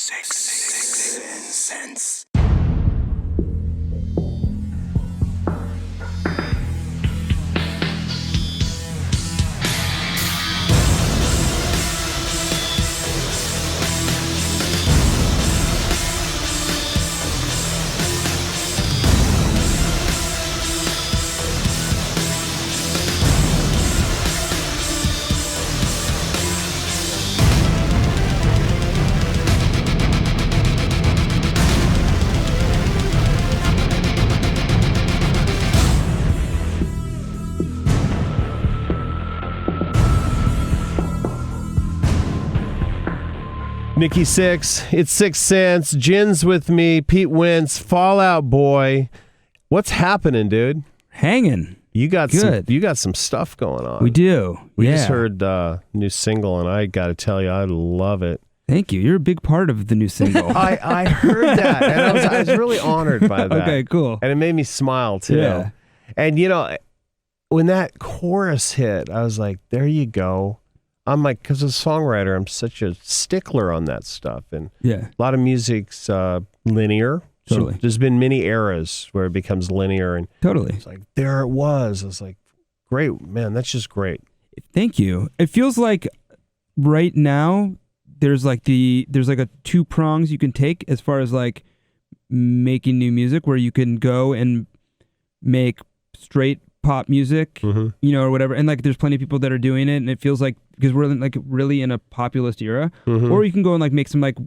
Sixx Sense. Nikki Sixx, it's Sixx Sense. Jin's with me. Pete Wentz, Fallout Boy. What's happening, dude? Hanging. You got Good. you got some stuff going on. We do. We just heard new single, and I got to tell you, I love it. Thank you. You're a big part of the new single. I heard that, and I was really honored by that. Okay, cool. And it made me smile too. Yeah. And you know, when that chorus hit, I was like, "There you go." I'm like, because as a songwriter, I'm such a stickler on that stuff. And Yeah. a lot of music's linear. Totally. So there's been many eras where it becomes linear. And Totally. it's like, there it was. I was like, great, man, that's just great. Thank you. It feels like right now there's like a two prongs you can take as far as like making new music, where you can go and make straight pop music, you know, or whatever. And like, there's plenty of people that are doing it, and it feels like, because we're like really in a populist era, or you can go and like make some like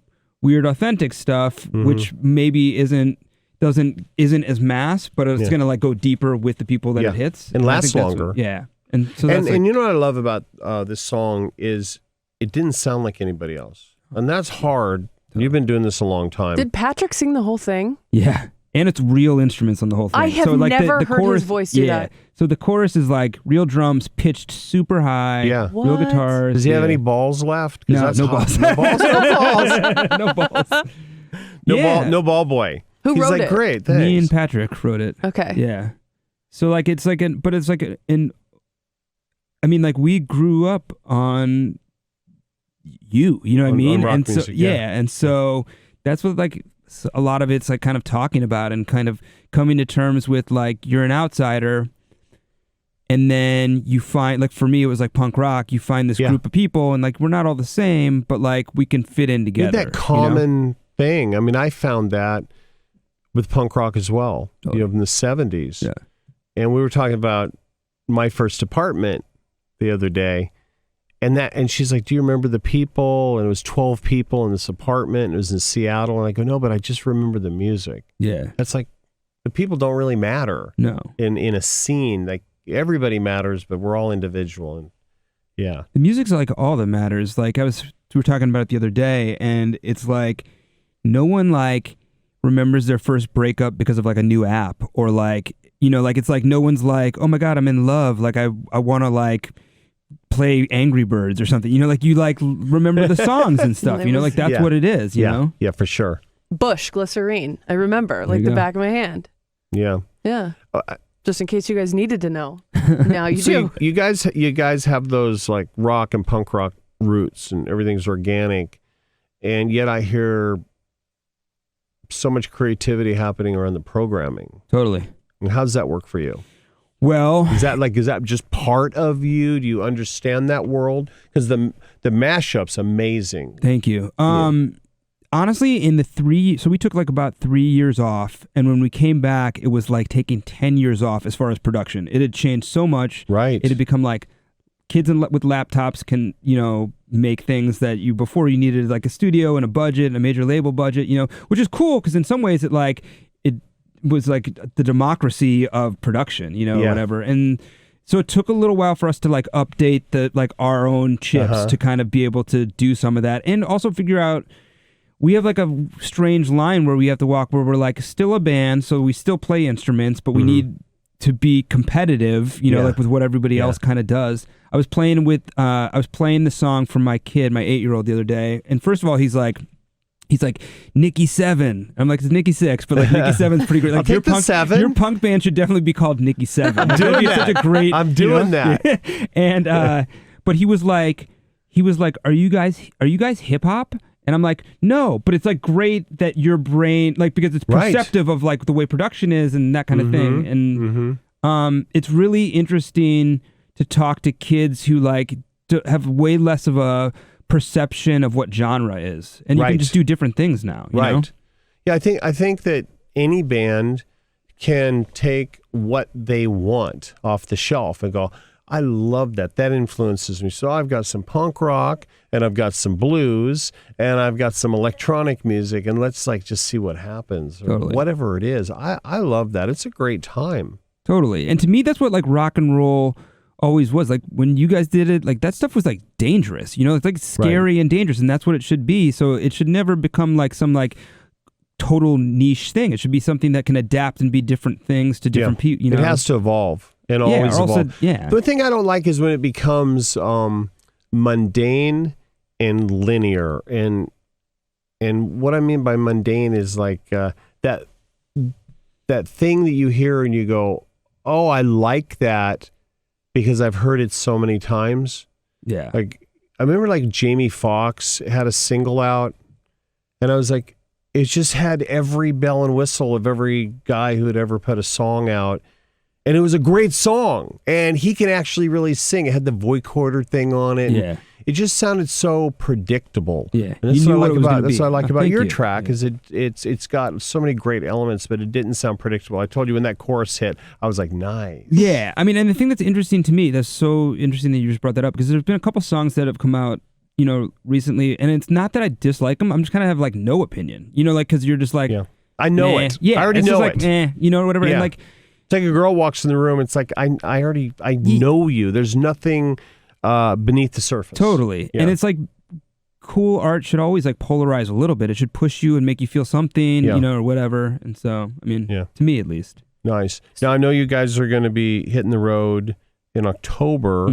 weird authentic stuff, which maybe isn't as mass, but it's gonna like go deeper with the people that it hits and lasts longer. And so that's and you know what I love about this song is it didn't sound like anybody else, and that's hard. You've been doing this a long time. Did Patrick sing the whole thing? Yeah. And it's real instruments on the whole thing. I have so, like, never the heard chorus, his voice do that. So the chorus is like real drums pitched super high, real What? guitars. Does he have any balls left? 'Cause No, that's no hot. balls. No balls. No balls. No balls. No ball boy. Who He's wrote like, it? great, thanks. Me and Patrick wrote it. Okay. Yeah. So like it's like I mean, like, we grew up on you know what I mean? rock And so music, yeah. and so that's what like a lot of it's like kind of talking about and kind of coming to terms with, like, you're an outsider, and then you find, like, for me it was like punk rock, you find this group of people, and like we're not all the same, but like we can fit in together. That common thing. I mean, I found that with punk rock as well, you know, in the 70s. Yeah. And we were talking about My First Apartment the other day, and she's like, do you remember the people? And it was 12 people in this apartment, and it was in Seattle. And I go, no, but I just remember the music. Yeah. That's like, the people don't really matter. No. In a scene, like, everybody matters, but we're all individual. And yeah. The music's like all that matters. Like we were talking about it the other day, and it's like no one like remembers their first breakup because of like a new app, or like, you know, like it's like no one's like, oh my God, I'm in love. Like I want to like play Angry Birds or something. You know, like you like remember the songs and stuff. You know, like that's what it is. You know? Yeah, for sure. Bush Glycerine. I remember, like the back of my hand. Yeah. Yeah. Just in case you guys needed to know. Now you do. You guys have those like rock and punk rock roots, and everything's organic, and yet I hear so much creativity happening around the programming. Totally. And how does that work for you? Well, is that just part of you? Do you understand that world? Because the mashup's amazing. Thank you. Honestly, so we took like about 3 years off, and when we came back, it was like taking 10 years off as far as production. It had changed so much. Right. It had become like kids with laptops can, you know, make things that before you needed like a studio and a budget and a major label budget, you know, which is cool because in some ways it was like the democracy of production, you know, whatever. And so it took a little while for us to like update our own chips to kind of be able to do some of that, and also figure out. We have like a strange line where we have to walk, where we're like still a band, so we still play instruments, but we need to be competitive, you know, like with what everybody else kind of does. I was playing the song for my kid, my 8-year-old, the other day, and first of all, he's like Nikki 7. I'm like, it's Nikki 6, but like Nikki 7's pretty great. Like I'll take your punk band should definitely be called Nikki 7. I'm doing that. Such a great. I'm doing that. And but he was like, are you guys hip hop? And I'm like, no, but it's like great that your brain, like, because it's Right. perceptive of like the way production is and that kind of thing. And it's really interesting to talk to kids who like have way less of a perception of what genre is, and you Right. can just do different things now. You know? Yeah, I think that any band can take what they want off the shelf and go, I love that. That influences me. So I've got some punk rock and I've got some blues and I've got some electronic music, and let's like just see what happens. Or Totally. whatever it is. I love that. It's a great time. Totally. And to me, that's what like rock and roll always was. Like when you guys did it, like that stuff was like dangerous. You know, it's like scary and dangerous, and that's what it should be. So it should never become like some like total niche thing. It should be something that can adapt and be different things to different people. You know, It has to evolve and Yeah, always or also- evolve. yeah. The thing I don't like is when it becomes mundane and linear. And what I mean by mundane is like that thing that you hear and you go, oh, I like that because I've heard it so many times. Yeah. Like I remember like Jamie Foxx had a single out, and I was like, it just had every bell and whistle of every guy who had ever put a song out. And it was a great song. And he can actually really sing. It had the vocoder thing on it. Yeah. It just sounded so predictable. Yeah. And that's You what I knew what like it was about gonna that's be. what I like Oh, about thank your you. track Yeah. is it's got so many great elements, but it didn't sound predictable. I told you when that chorus hit, I was like, nice. Yeah, I mean, and the thing that's interesting to me, that's so interesting that you just brought that up, because there's been a couple songs that have come out, you know, recently, and it's not that I dislike them. I'm just kind of have like no opinion, you know, like because you're just like, Yeah. I know "Nah." it. Yeah, I already it's know just it. like, you know, whatever. Yeah. And like, It's like a girl walks in the room. It's like I know you. There's nothing beneath the surface. totally. Yeah. And it's like, cool art should always like polarize a little bit. It should push you and make you feel something, Yeah. you know, or whatever. And so, I mean, Yeah. to me at least. Nice. Now I know you guys are going to be hitting the road in October,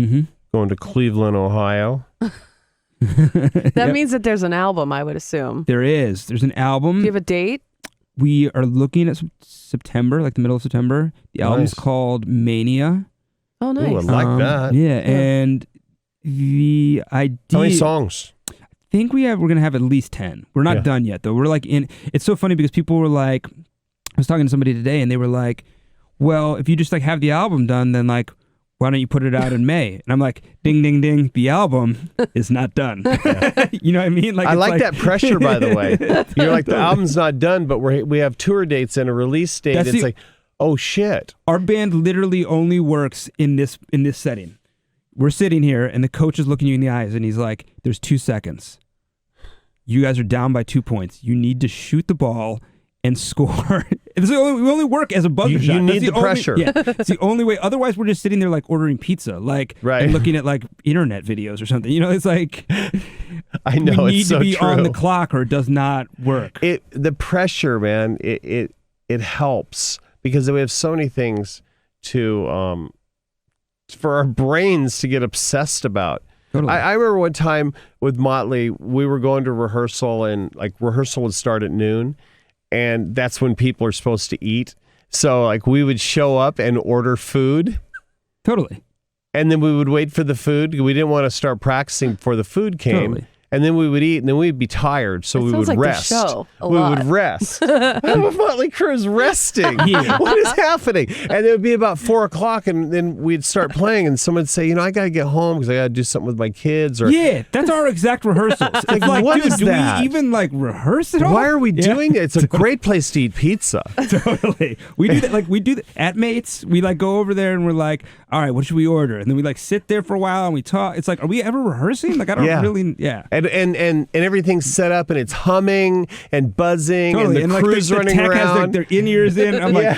going to Cleveland, Ohio. That means that there's an album, I would assume. There's an album. Do you have a date? We are looking at September, like the middle of September. The album's Nice. called Mania. Oh, Ooh, I nice. like that. Yeah, and the idea. How many songs? I think we're gonna have at least 10. We're not Yeah. done yet though. We're like in. It's so funny because people were like, I was talking to somebody today, and they were like, "Well, if you just like have the album done, then like, why don't you put it out in May?" And I'm like, "Ding, ding, ding! The album is not done." You know what I mean? I it's like that pressure, by the way. You're like, the album's not done, but we have tour dates and a release date. That's It's the- like, oh shit. Our band literally only works in this setting. We're sitting here, and the coach is looking you in the eyes, and he's like, "There's 2 seconds. You guys are down by 2 points. You need to shoot the ball and score." We only work as a buzzer You shot. need That's the pressure. Yeah, it's the only way. Otherwise, we're just sitting there like ordering pizza, like Right. and looking at like internet videos or something. You know, it's like I know, we need it's so to be true. on the clock, or it does not work. The pressure, man, it helps because we have so many things to for our brains to get obsessed about. Totally. I remember one time with Motley, we were going to rehearsal, and like rehearsal would start at noon, and that's when people are supposed to eat. So like we would show up and order food, Totally. and then we would wait for the food. We didn't want to start practicing before the food came. Totally. And then we would eat, and then we'd be tired, so That we sounds would like the rest. show a we lot. would rest. How Motley Crue's resting? Yeah. What is happening? And it would be about 4:00, and then we'd start playing, and someone would say, I got to get home because I got to do something with my kids. Or Yeah, that's our exact rehearsals. It's like, what dude, is do that? we even like rehearse at all? why are we Yeah. doing it? It's a great place to eat pizza. Totally. We do that. Like we do that at Mates. We like go over there and we're like, all right, what should we order? And then we like sit there for a while and we talk. It's like, are we ever rehearsing? Like I don't Yeah. really. Yeah. And everything's set up, and it's humming and buzzing, Totally. and the like crew's the running tech has around. their in-ears in. I'm Yeah.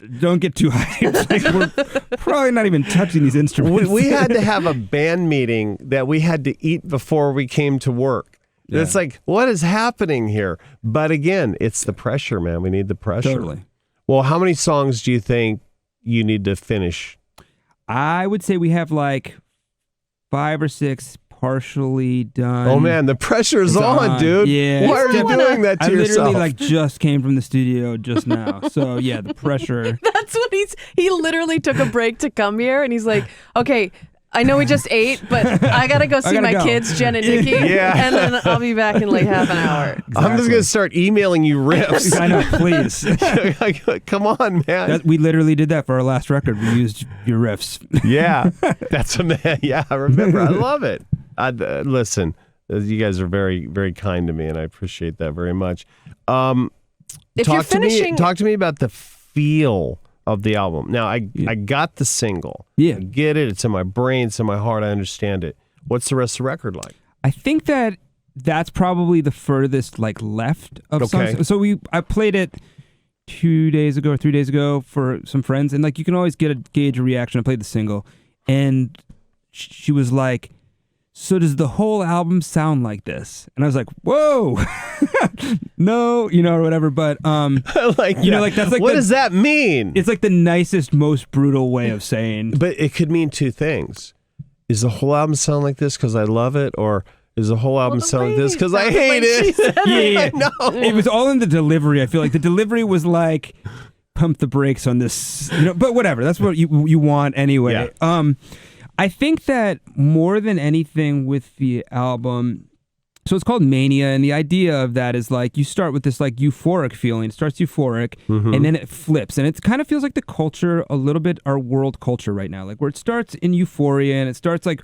like, don't get too hyped. Like we're probably not even touching these instruments. we had to have a band meeting that we had to eat before we came to work. Yeah. It's like, what is happening here? But again, it's the pressure, man. We need the pressure. Totally. Well, how many songs do you think you need to finish? I would say we have like 5 or 6 partially done. Oh man, the pressure is It's on, dude. Yeah. Why are you doing that to I yourself? literally like just came from the studio just now. So yeah, the pressure. That's what he literally took a break to come here, and he's like, okay, I know we just ate, but I gotta go see my kids, Jen and Nikki. Yeah. And then I'll be back in like half an hour. Exactly. I'm just gonna start emailing you riffs. I know, please. Come on, man. We literally did that for our last record. We used your riffs. Yeah, that's a man. Yeah, I remember. I love it. Listen, you guys are very, very kind to me, and I appreciate that very much. If you're finishing, talk to me about the feel of the album. Now, I got the single. Yeah. I get it. It's in my brain. It's in my heart. I understand it. What's the rest of the record like? I think that's probably the furthest like left of songs. So I played it 3 days ago for some friends, and like you can always gauge a reaction. I played the single, and she was like, "So does the whole album sound like this?" And I was like, "Whoa, no, or whatever." But like, like that's like what does that mean? It's like the nicest, most brutal way of saying. But it could mean two things. Is the whole album sound like this because I love it, or is the whole album sound like this because I hate it? Yeah. No. It was all in the delivery. I feel like the delivery was like, pump the brakes on this, but whatever. That's what you want anyway. Yeah. I think that more than anything with the album, so it's called Mania, and the idea of that is like you start with this like euphoric feeling. It starts euphoric, and then it flips, and it kind of feels like the culture a little bit, our world culture right now, like where it starts in euphoria and it starts like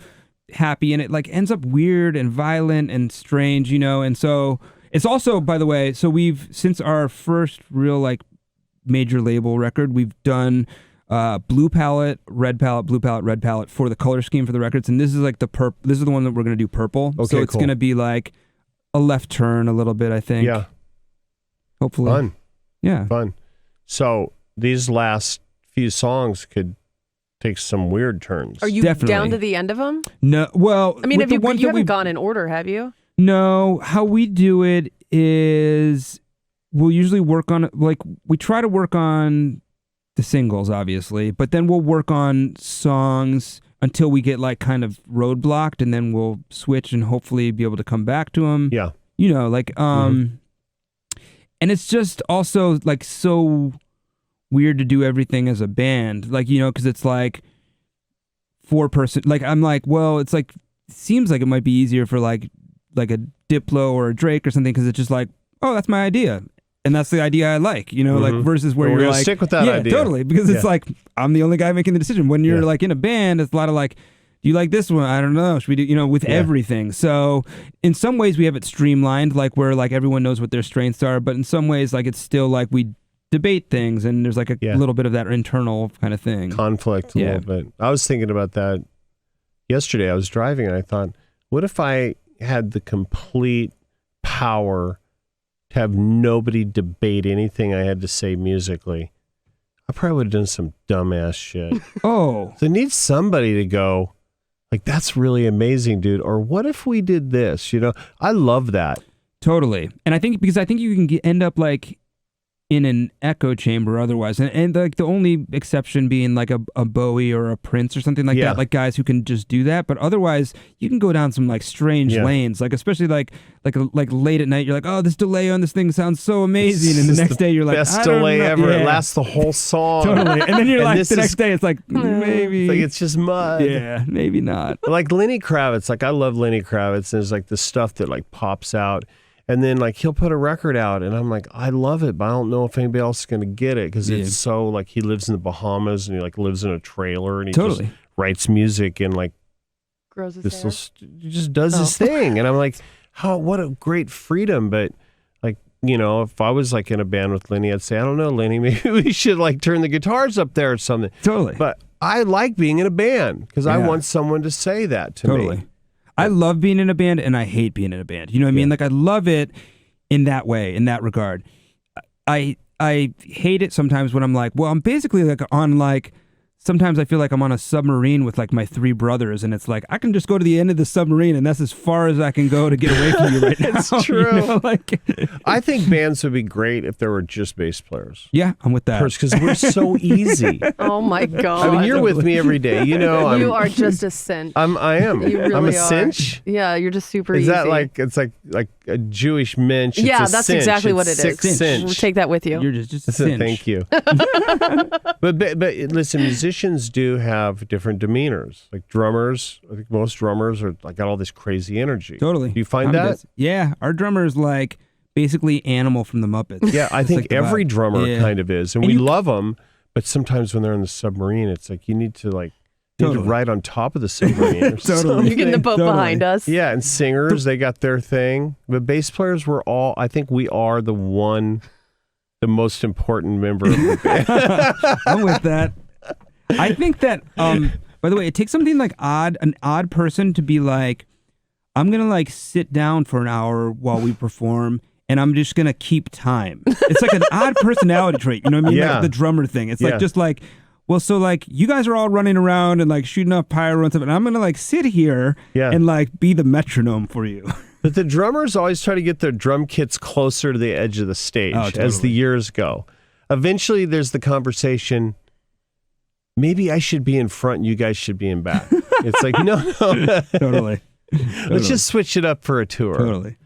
happy, and it like ends up weird and violent and strange, and so it's also, by the way, so we've, since our first real like major label record, we've done blue palette, red palette, blue palette, red palette for the color scheme for the records, and this is like this is the one that we're gonna do purple. Okay, so it's gonna be like a left turn a little bit, I think. Yeah. Hopefully. Fun. Yeah. Fun. So these last few songs could take some weird turns. Are you down to the end of them? No. Well, I mean, you haven't gone in order, have you? No. How we do it is we'll usually work on, like, we try to work on the singles, obviously, but then we'll work on songs until we get like kind of roadblocked, and then we'll switch and hopefully be able to come back to them. Yeah. And it's just also like so weird to do everything as a band, like, because it's like 4-person, like I'm like, well, it's like, seems like it might be easier for like a Diplo or a Drake or something, because it's just like, oh, that's my idea. And that's the idea I like, like versus where you're like, stick with that idea. Totally. Because it's like, I'm the only guy making the decision. When you're like in a band, it's a lot of like, do you like this one? I don't know. Should we do, with everything. So in some ways we have it streamlined, like where like everyone knows what their strengths are. But in some ways, like it's still like we debate things, and there's like a little bit of that internal kind of thing. Conflict a little bit. I was thinking about that yesterday. I was driving and I thought, what if I had the complete power to have nobody debate anything I had to say musically? I probably would have done some dumbass shit. Oh. So I need somebody to go, like, that's really amazing, dude. Or what if we did this? I love that. Totally. And I think you can end up like in an echo chamber otherwise, and like the only exception being like a Bowie or a Prince or something like that, like guys who can just do that. But otherwise you can go down some like strange lanes, like especially like late at night, you're like, oh, this delay on this thing sounds so amazing, and the next day you're like, best delay ever. It lasts the whole song. Totally. And then you're like, the next day it's like, maybe it's just mud. Yeah, maybe not. Like Lenny Kravitz, like I love Lenny Kravitz. There's like the stuff that like pops out. And then like he'll put a record out, and I'm like, I love it, but I don't know if anybody else is going to get it, because it's so like, he lives in the Bahamas and he like lives in a trailer, and he just writes music and like grows his hair. He just does his thing, and I'm like, what a great freedom. But like, if I was like in a band with Lenny, I'd say, I don't know, Lenny, maybe we should like turn the guitars up there or something. Totally. But I like being in a band because I want someone to say that to me. I love being in a band, and I hate being in a band. You know what I mean? Like I love it in that way, in that regard. I hate it sometimes when I'm like, well, I'm basically like on like, sometimes I feel like I'm on a submarine with like my 3 brothers, and it's like, I can just go to the end of the submarine, and that's as far as I can go to get away from you right now. It's true. Like, I think bands would be great if there were just bass players. Yeah, I'm with that. Because we're so easy. Oh my God. I mean, you're with me every day. You are just a cinch. I am. You really I'm a are. cinch? Yeah, you're just super easy. Is that like, it's like a Jewish mensch? It's yeah, a that's cinch. exactly what it's it is. Sixx Sense. We'll take that with you. You're just a cinch. Thank you. But listen, musicians musicians do have different demeanors. Like drummers, I think most drummers are like got all this crazy energy. Totally. Do you find Tom that? does. Yeah, our drummer is like basically Animal from the Muppets. Yeah, I think like the every vibe. drummer Yeah. kind of is, and we love them. But sometimes when they're in the submarine, it's like you need to ride on top of the submarine. Or Totally. something. You're getting the boat Totally. behind us. Yeah, and singers, they got their thing. But bass players, I think we are the most important member of the band. I'm with that. I think that, by the way, it takes something like an odd person to be like, I'm going to like sit down for an hour while we perform and I'm just going to keep time. It's like an odd personality trait. You know what I mean? Yeah. Like the drummer thing. It's Yeah. like, just like, well, so like you guys are all running around and like shooting off pyro and stuff. And I'm going to like sit here and like be the metronome for you. But the drummers always try to get their drum kits closer to the edge of the stage as the years go. Eventually, there's the conversation, maybe I should be in front and you guys should be in back. It's like, no. Totally. Let's just switch it up for a tour. Totally.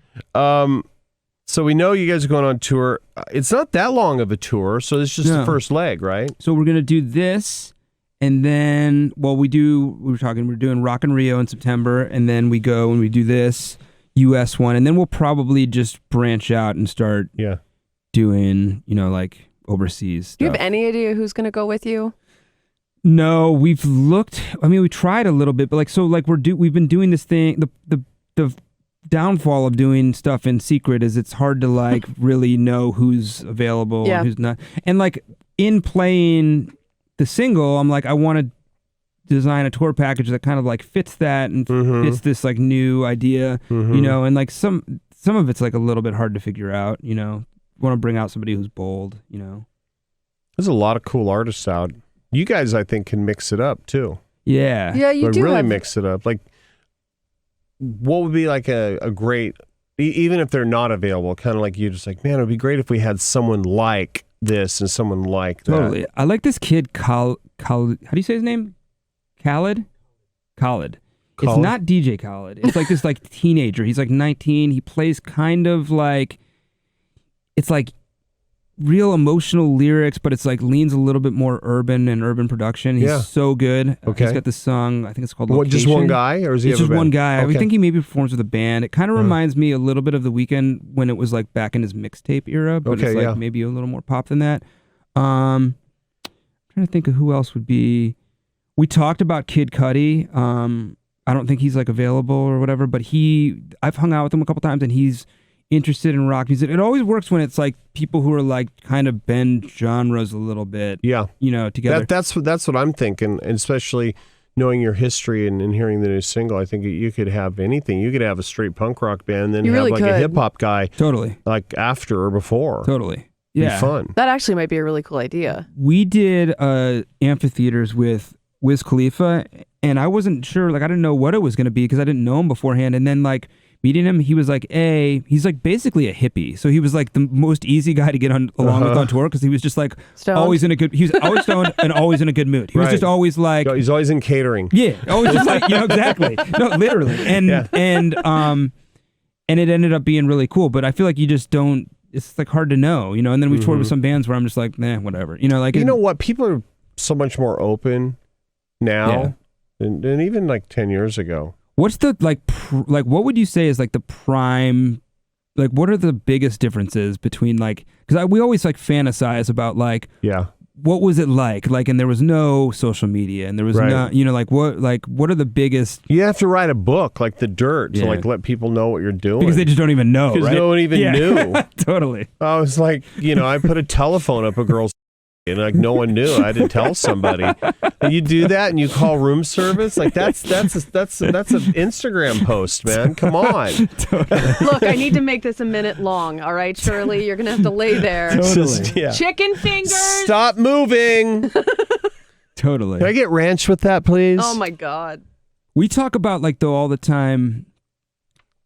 So we know you guys are going on tour. It's not that long of a tour, so it's just the first leg, right? So we're going to do this, and then, we're doing Rock in Rio in September, and then we go and we do this US one, and then we'll probably just branch out and start doing, like overseas stuff. Do you have any idea who's going to go with you? No, we've looked. I mean, we tried a little bit, but we've been doing this thing. The downfall of doing stuff in secret is it's hard to like really know who's available and who's not. And like in playing the single, I'm like, I want to design a tour package that kind of like fits that and fits this like new idea, and like some of it's like a little bit hard to figure out, want to bring out somebody who's bold, There's a lot of cool artists out. You guys, I think, can mix it up too. Yeah. Yeah, you do really have... mix it up. Like, what would be like a great, even if they're not available, kind of like you just like, man, it would be great if we had someone like this and someone like that. Totally. I like this kid, how do you say his name? Khaled. It's not DJ Khaled. It's like this like teenager. He's like 19. He plays kind of like, it's like real emotional lyrics, but it's like leans a little bit more urban production. He's so good. Okay. He's got this song, I think it's called Location. Just one guy, or is he? It's just one guy. Okay. I think he maybe performs with a band. It kind of reminds me a little bit of The Weeknd when it was like back in his mixtape era, but it's like maybe a little more pop than that. I'm trying to think of who else would be. We talked about Kid Cudi. I don't think he's like available or whatever, but I've hung out with him a couple times and he's interested in rock music. It always works when it's like people who are like kind of bend genres a little bit. Yeah. Together. That's what I'm thinking, and especially knowing your history and hearing the new single, I think you could have anything. You could have a straight punk rock band, and then have like a hip hop guy. Totally. Like after or before. Totally. Yeah. Be fun. That actually might be a really cool idea. We did amphitheaters with Wiz Khalifa, and I wasn't sure, like I didn't know what it was going to be because I didn't know him beforehand, and then like meeting him, he was like, he's like basically a hippie. So he was like the most easy guy to get along with on tour because he was just like stoned. He was always stoned and always in a good mood. He was just always like, he's always in catering. Yeah, always just like, exactly. No, literally. And it ended up being really cool. But I feel like you just don't. It's like hard to know, And then we toured with some bands where I'm just like, nah, whatever. Like you know what? People are so much more open now than even like 10 years ago. What's the what would you say is like the prime, like what are the biggest differences between like, because we always like fantasize about like, what was it like, and there was no social media and there was no, what are the biggest? You have to write a book like The Dirt to like let people know what you're doing. Because they just don't even know, because right? no one even knew. Totally. I was like, I put a telephone up a girl's and like no one knew. I had to tell somebody. And you do that and you call room service, like that's an Instagram post, man. Come on. Look, I need to make this a minute long. All right, Shirley, you're gonna have to lay there. Totally. Chicken fingers. Stop moving. Totally. Can I get ranch with that, please? Oh my God. We talk about like though all the time,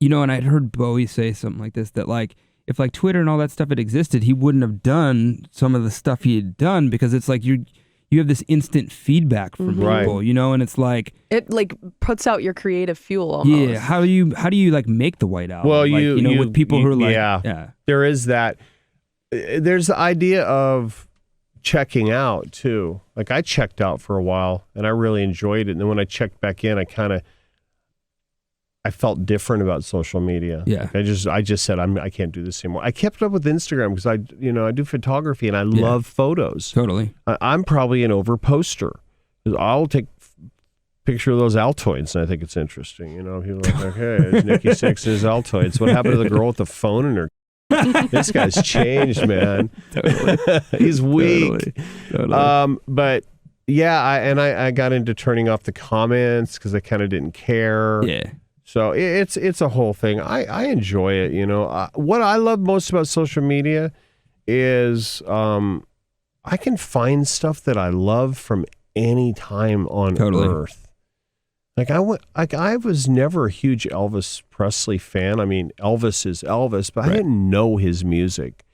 and I'd heard Bowie say something like this, that like if like Twitter and all that stuff had existed, he wouldn't have done some of the stuff he had done because it's like you have this instant feedback from people, and it's like it like puts out your creative fuel almost. Yeah, how do you like make the White Album? Well, like, with people who are like there is that. There's the idea of checking out too. Like I checked out for a while and I really enjoyed it. And then when I checked back in, I felt different about social media. Yeah. Like I just said, I can't do this anymore. I kept up with Instagram because I do photography and I love photos. Totally. I'm probably an over poster. I'll take picture of those Altoids and I think it's interesting. People are like, hey, it's Nikki Sixx and his Altoids. What happened to the girl with the phone in her? This guy's changed, man. Totally. He's weak. Totally. But yeah, I got into turning off the comments because I kind of didn't care. Yeah. So it's a whole thing. I enjoy it. What I love most about social media is I can find stuff that I love from any time on Earth. Like I was never a huge Elvis Presley fan. I mean, Elvis is Elvis, but I didn't know his music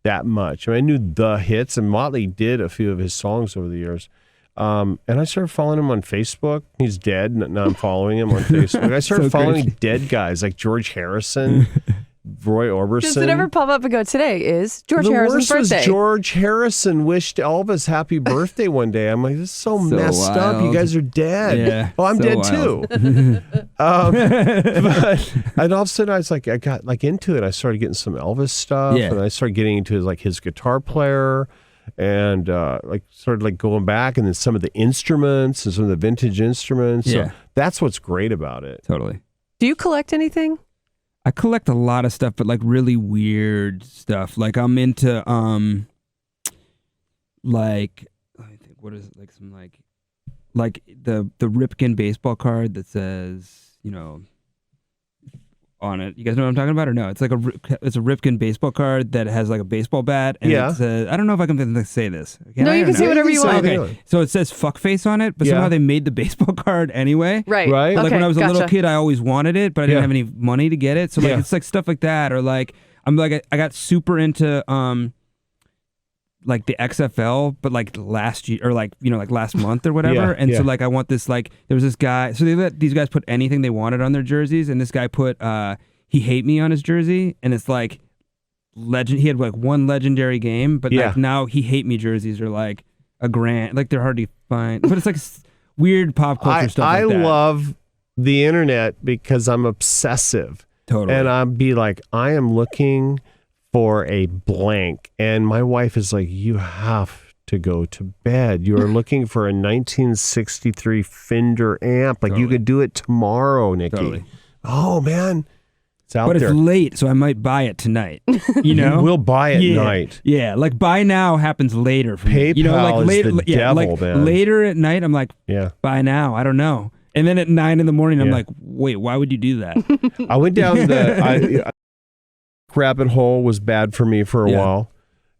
that much. I mean, I knew the hits, and Motley did a few of his songs over the years. And I started following him on Facebook. He's dead. Now I'm following him on Facebook. I started following dead guys like George Harrison, Roy Orbison. Does it ever pop up and go, today is George Harrison's birthday? Was George Harrison wished Elvis happy birthday one day. I'm like, this is so messed up. You guys are dead. Yeah, oh, I'm dead too. But and all of a sudden I got into it. I started getting some Elvis stuff, and I started getting into his guitar player. And started going back, and then some of the instruments and some of the vintage instruments. So that's what's great about it. Totally. Do you collect anything? I collect a lot of stuff, but like really weird stuff. Like I'm into like I think what is it, like some like the Ripken baseball card that says on it. You guys know what I'm talking about or no? It's like it's a Ripken baseball card that has like a baseball bat and it says, I don't know if I can say this. No, you can say whatever you want. Okay. So it says fuckface on it, but somehow they made the baseball card anyway. Right. Right. Like when I was a little kid, I always wanted it, but I didn't have any money to get it. So like it's like stuff like that, or like I got super into like the XFL, but like last year or like last month or whatever. And so like I want this, like there was this guy, so they let these guys put anything they wanted on their jerseys, and this guy put He Hate Me on his jersey, and it's like legend. He had like one legendary game, but like now He Hate Me jerseys are like $1,000. Like they're hard to find, but it's like weird pop culture stuff. I like that. love the internet because I'm obsessive. Totally. And I'd be like, I am looking for a blank. And my wife is like, you have to go to bed. You are looking for a 1963 Fender amp. Like you could do it tomorrow, Nikki. Totally. Oh, man. It's out there. But it's late, so I might buy it tonight. We'll buy it tonight. Yeah, like buy now happens later for me. PayPal like later, is the devil, man. Later at night, I'm like, buy now. I don't know. And then at 9 a.m, I'm like, wait, why would you do that? I went down the rabbit hole was bad for me for a while.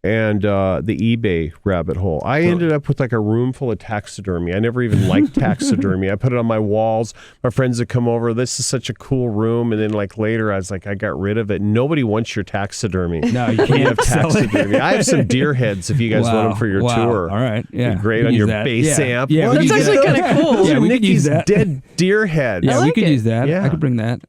And the eBay rabbit hole. I ended up with like a room full of taxidermy. I never even liked taxidermy. I put it on my walls. My friends would come over. This is such a cool room. And then like later, I was like, I got rid of it. Nobody wants your taxidermy. No, you can't have taxidermy. I have some deer heads if you guys want them for your tour. All right. Yeah. Be great on your bass amp. Yeah, that's actually kind of cool. Yeah, we could use Nikki's that. dead deer head. Yeah, I we like could it. use that. Yeah. I could bring that.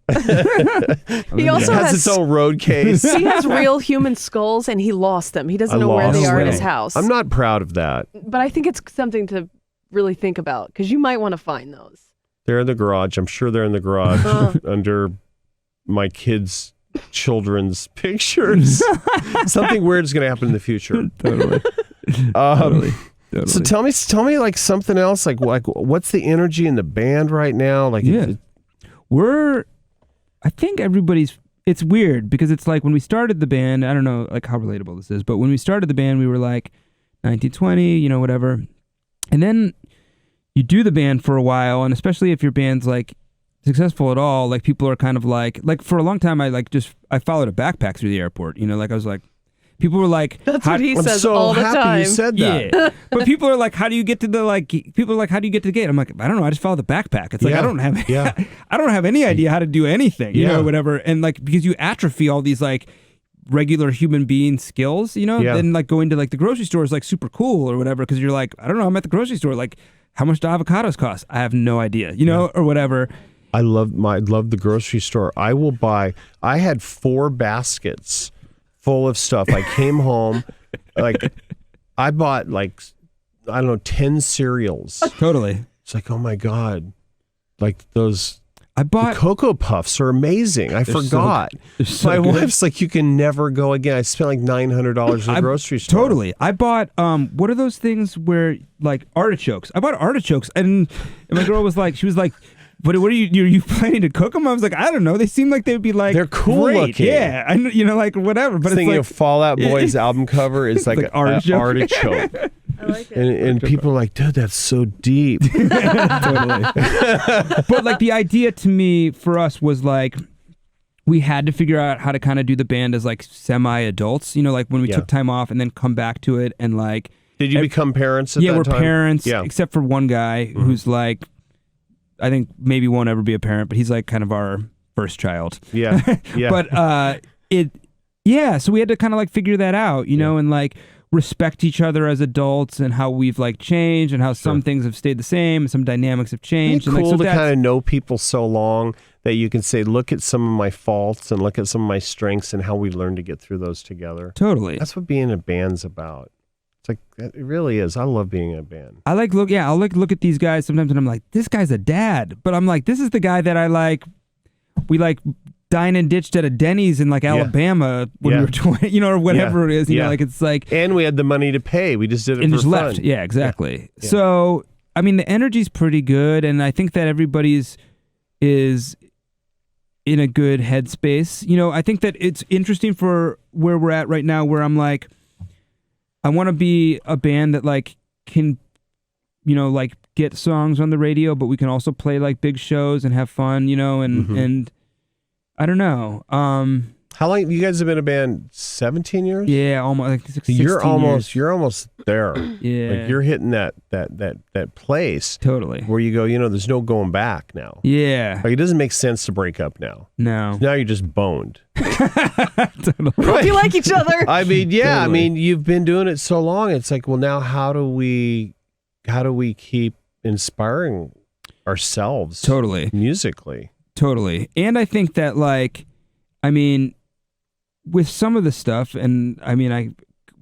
He also It has its own road case. He has real human skulls, and he lost them. He doesn't know where they are in his house. I'm not proud of that. But I think it's something to really think about, because you might want to find those. They're in the garage. I'm sure they're in the garage under my kids' children's pictures. Something weird is going to happen in the future. Totally. Totally. So tell me like something else. Like what's the energy in the band right now? Like I think it's weird because it's like when we started the band, I don't know like how relatable this is, but when we started the band, we were like 1920, whatever. And then you do the band for a while, and especially if your band's like successful at all, like people are kind of like for a long time, I followed a backpack through the airport, like I was like, people were like, that's what he says so all the happy time. You said that. Yeah. But people are like, how do you get to the people are like, how do you get to the gate? I'm like, I don't know. I just follow the backpack. It's like, I don't have any idea how to do anything, whatever. And like, because you atrophy all these like regular human being skills, then like going to like the grocery store is like super cool or whatever. Cause you're like, I don't know. I'm at the grocery store. Like how much do avocados cost? I have no idea, or whatever. I love the grocery store. I had 4 baskets full of stuff. I came home, like I bought like, I don't know, 10 cereals. Totally. It's like, oh my God. Like those I bought the Cocoa Puffs are amazing. I forgot. So My good. wife's like, you can never go again. I spent like $900 at the grocery store. Totally. I bought what are those things where like artichokes? I bought artichokes and my girl was like, she was like, what are you planning to cook them? I was like, I don't know. They seem like they'd be like They're cool great. looking. Yeah, I know, like whatever. But Thinking it's of Fall Out Boy's album cover is like, like an artichoke. artichoke. I like it. And people are like, dude, that's so deep. Totally. But like the idea to me for us was like we had to figure out how to kind of do the band as like semi-adults, like when we took time off and then come back to it and like. Did you become parents at that we're time? parents, Yeah. except for one guy who's like, I think maybe won't ever be a parent, but he's like kind of our first child. Yeah. Yeah. But so we had to kind of like figure that out, and like respect each other as adults and how we've like changed and how some things have stayed the same and some dynamics have changed. Isn't it cool and like, to kind of know people so long that you can say, look at some of my faults and look at some of my strengths and how we learn to get through those together. Totally. That's what being in a band's about. It's like, it really is. I love being in a band. I'll look at these guys sometimes and I'm like, this guy's a dad. But I'm like, this is the guy that I like, we like dine and ditched at a Denny's in like Alabama when we were 20, or whatever it is. You know, like it's like. And we had the money to pay. We just did it and for just fun. left. Yeah, exactly. Yeah. So, I mean, the energy's pretty good. And I think that everybody's is in a good headspace. I think that it's interesting for where we're at right now where I'm like, I want to be a band that like can, like get songs on the radio, but we can also play like big shows and have fun, and I don't know. How long you guys have been a band? 17 years? Yeah, almost like 16 You're almost there. Yeah. Like you're hitting that place Totally. where you go, there's no going back now. Yeah. Like it doesn't make sense to break up now. No. Now you're just boned. Totally. Hope you like each other. I mean, yeah, Totally. I mean, you've been doing it so long. It's like, well, now how do we keep inspiring ourselves Totally. musically? Totally. And I think that like, I mean, with some of the stuff, and I mean, I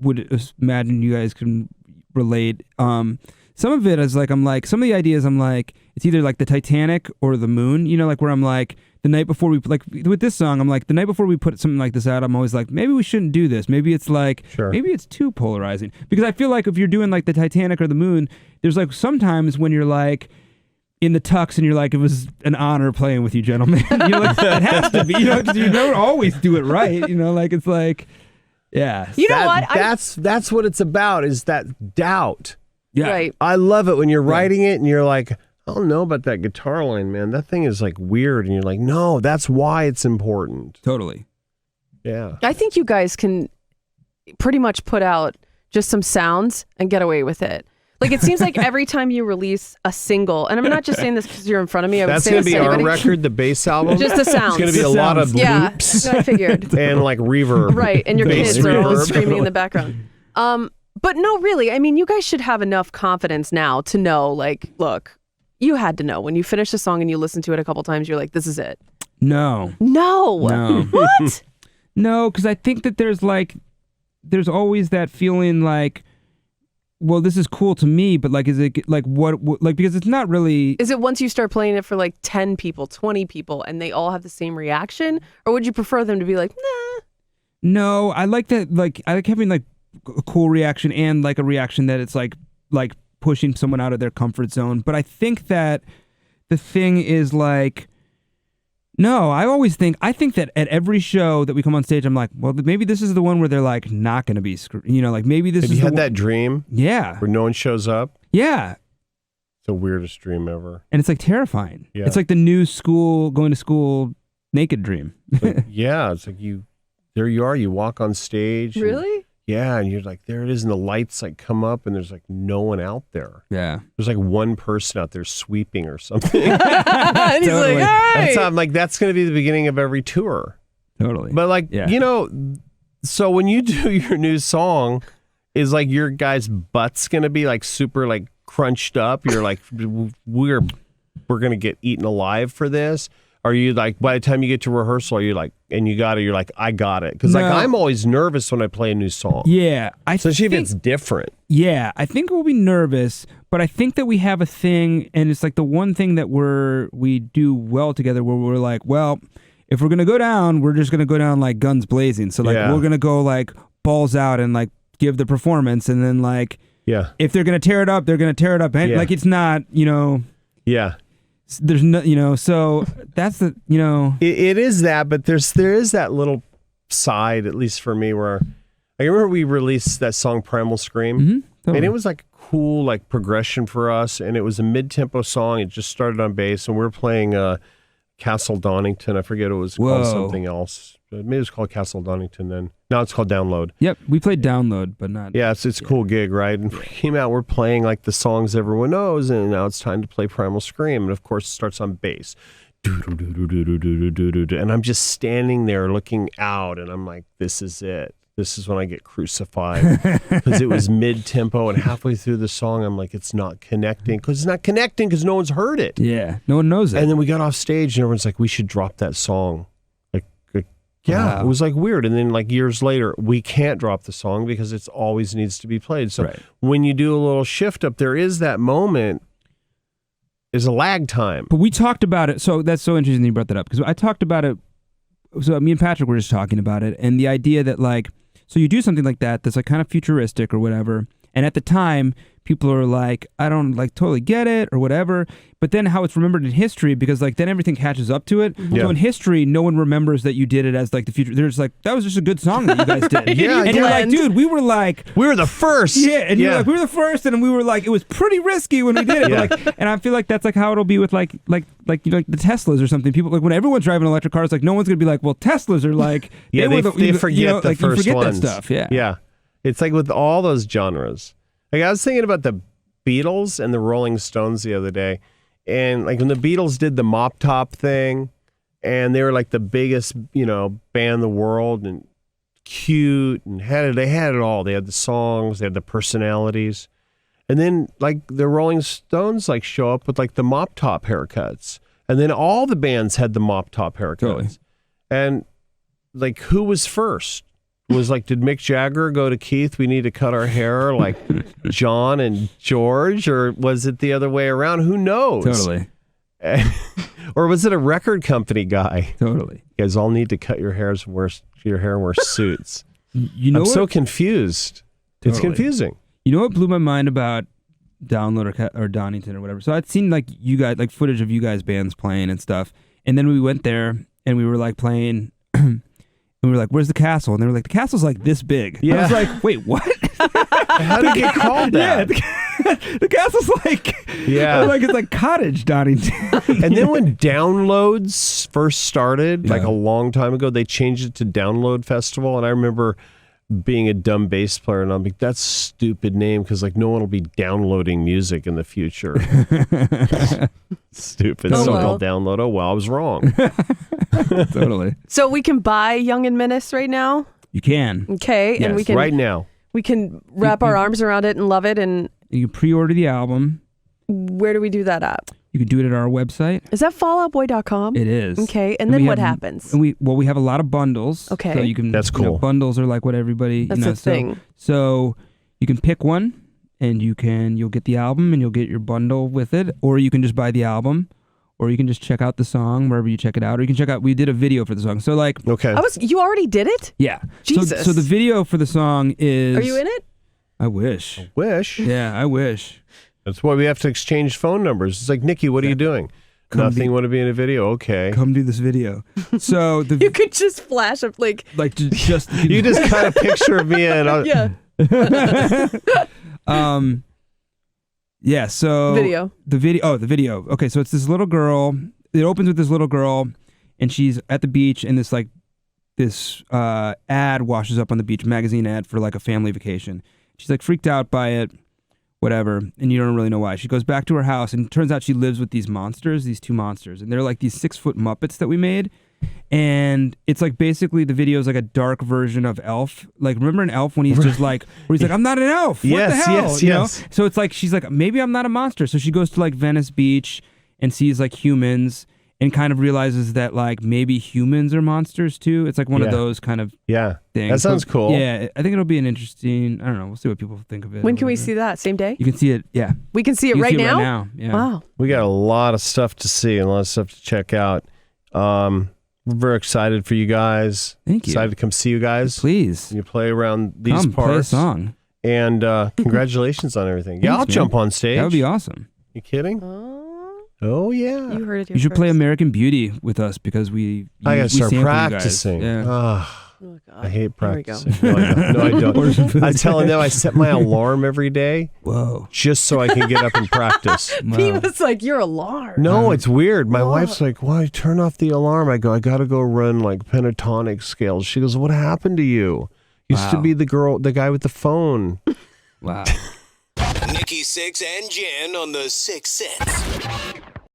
would imagine you guys can relate. Some of it is like, I'm like, some of the ideas, I'm like, it's either like the Titanic or the moon, like where I'm like, the night before we, like with this song, I'm like, the night before we put something like this out, I'm always like, maybe we shouldn't do this. Maybe it's like, maybe it's too polarizing. Because I feel like if you're doing like the Titanic or the moon, there's like sometimes when you're like, in the tux and you're like, it was an honor playing with you, gentlemen. Like, it has to be, because you don't always do it right. Like it's like, yeah. You know what? That's what it's about, is that doubt. Yeah. Right. I love it when you're writing it and you're like, I don't know about that guitar line, man. That thing is like weird. And you're like, no, that's why it's important. Totally. Yeah. I think you guys can pretty much put out just some sounds and get away with it. Like, it seems like every time you release a single, and I'm not just saying this because you're in front of me. I would That's say going to this be to our anybody. record, the bass album. Just the sounds. It's going to be a lot of Yeah, loops that's what I figured. and like reverb. Right, and your Bass kids are always reverb. screaming in the background. But no, really, I mean, you guys should have enough confidence now to know, like, look, you had to know when you finish a song and you listen to it a couple times, you're like, this is it. No. No. What? No, because I think that there's always that feeling like, well, this is cool to me, but like, is it like what like, because it's not really. Is it once you start playing it for like 10 people, 20 people, and they all have the same reaction? Or would you prefer them to be like, nah? No, I like that. Like, I like having like a cool reaction and like a reaction that it's like pushing someone out of their comfort zone. But I think that the thing is like, no, I think that at every show that we come on stage, I'm like, well, maybe this is the one where they're like not going to be screwed. Like maybe this Have is you the had one. that dream Yeah. where no one shows up? Yeah. It's the weirdest dream ever. And it's like terrifying. Yeah. It's like the new going to school naked dream. Like, yeah, it's like there you are, you walk on stage. and- Really? yeah, and you're like, there it is, and the lights like come up, and there's like no one out there. Yeah. There's like one person out there sweeping or something. And he's Totally. like, hey! That's how I'm like, that's going to be the beginning of every tour. Totally. But like, Yeah. so when you do your new song, is like your guy's butt's going to be like super like crunched up. You're like, we're going to get eaten alive for this. Are you like, by the time you get to rehearsal, are you like, and you're like, I got it? Because like No. I'm always nervous when I play a new song. Yeah, Especially if it's different. Yeah, I think we'll be nervous, but I think that we have a thing, and it's like the one thing that we do well together, where we're like, well, if we're gonna go down, we're just gonna go down like guns blazing. So like we're gonna go like balls out and like give the performance, and then like if they're gonna tear it up, they're gonna tear it up, and like it's not there's no so that's the it is that, but there is that little side, at least for me, where I remember we released that song Primal Scream, and it was like cool like progression for us, and it was a mid-tempo song. It just started on bass, and we were playing Castle Donington. I forget, it was called something else. Maybe it was called Castle Donington then. Now it's called Download. Yep, we played Download, but not. Yeah, it's a cool gig, right? And we came out, we're playing like the songs everyone knows, and now it's time to play Primal Scream, and of course it starts on bass. And I'm just standing there looking out, and I'm like, this is it. This is when I get crucified, because it was mid-tempo, and halfway through the song, I'm like, it's not connecting, because no one's heard it. Yeah, no one knows it. And then we got off stage, and everyone's like, we should drop that song. Yeah, It was like weird. And then like years later, we can't drop the song because it always needs to be played. So when you do a little shift up, there is that moment, is a lag time. But we talked about it. So that's so interesting that you brought that up, because I talked about it. So me and Patrick were just talking about it, and the idea that like, so you do something like that's like kind of futuristic or whatever. And at the time, people are like, I don't like totally get it or whatever. But then how it's remembered in history, because like then everything catches up to it. Yeah. So in history, no one remembers that you did it as like the future. There's like, that was just a good song that you guys did. And you're like, dude, we were the first. Yeah, and you're like, we were the first, and we were like, it was pretty risky when we did it. But like, and I feel like that's like how it'll be with like the Teslas or something. People like when everyone's driving electric cars, like no one's gonna be like, well, Teslas are like they forget the first you forget ones. that stuff. Yeah. It's like with all those genres. Like I was thinking about the Beatles and the Rolling Stones the other day, and like when the Beatles did the mop top thing, and they were like the biggest band in the world, and cute, and they had it all. They had the songs, they had the personalities, and then like the Rolling Stones like show up with like the mop top haircuts, and then all the bands had the mop top haircuts. Totally. And like who was first? Was like, did Mick Jagger go to Keith, we need to cut our hair like John and George? Or was it the other way around? Who knows? Totally. Or was it a record company guy? Totally. You guys all need to cut your hair and wear suits. I'm so confused. Totally. It's confusing. You know what blew my mind about Download or Donington or whatever? So I'd seen like you guys, like footage of you guys bands playing and stuff. And then we went there and we were like playing... And we were like, where's the castle? And they were like, the castle's like this big. Yeah. I was like, wait, what? How did it get called that? Yeah, the castle's like, it's like cottage Donington. And then when downloads first started, like a long time ago, they changed it to Download Festival. And I remember being a dumb bass player, and I'm like, that's a stupid name, because like no one will be downloading music in the future. Stupid. So-called download. Oh well, I was wrong. Totally. So we can buy Young and Menace right now? You can. Okay. Yes, and we can right now. We can wrap our arms around it and love it. And you can pre-order the album. Where do we do that at? You can do it at our website. Is that falloutboy.com? It is. Okay. And then what happens? And we have a lot of bundles. Okay. So you can, that's cool. Bundles are like what everybody, that's a thing. So you can pick one, and you'll get the album, and you'll get your bundle with it, or you can just buy the album, or you can just check out the song wherever you check it out, or you can check out, we did a video for the song. So like, okay. You already did it? Yeah. Jesus. So the video for the song is. Are you in it? I wish. Yeah, I wish. That's why we have to exchange phone numbers. It's like, Nikki, what are you doing? Nothing. Want to be in a video? Okay. Come do this video. So you could just flash up like just you just kind of picture me and yeah. Yeah, so the video. Okay, so it's this little girl. It opens with this little girl, and she's at the beach, and this ad washes up on the beach, magazine ad for like a family vacation. She's like freaked out by it, whatever, and you don't really know why. She goes back to her house, and it turns out she lives with these two monsters, and they're like these 6-foot Muppets that we made. And it's like basically the video is like a dark version of Elf. Like, remember in Elf when he's just like, where he's like, I'm not an elf. What the hell? You know? So it's like, she's like, maybe I'm not a monster. So she goes to like Venice Beach and sees like humans. and kind of realizes that like maybe humans are monsters too. It's like one of those kind of things. That sounds cool. Yeah, I think it'll be an interesting. I don't know. We'll see what people think of it. When can we see that? Same day? You can see it. Yeah, we can see it right now. Right now. Yeah. Wow. We got a lot of stuff to see and a lot of stuff to check out. We're very excited for you guys. Thank you. Excited to come see you guys. Please. You play around these parts. Play a song. And congratulations on everything. Yeah, Thanks, I'll jump on stage. That would be awesome. You kidding? Oh yeah. You heard it. You should play American Beauty with us because I gotta start practicing. Yeah. Oh, God. I hate Here we go. practicing. No, I don't. I tell them I set my alarm every day. Whoa. Just so I can get up and practice. He was like, "Your alarm." No, it's weird. My wife's like, "Why turn off the alarm?" I go, "I gotta go run like pentatonic scales." She goes, "What happened to you? Used to be the guy with the phone." Wow. Nikki, Sixx, and Jen on the Sixx Sense.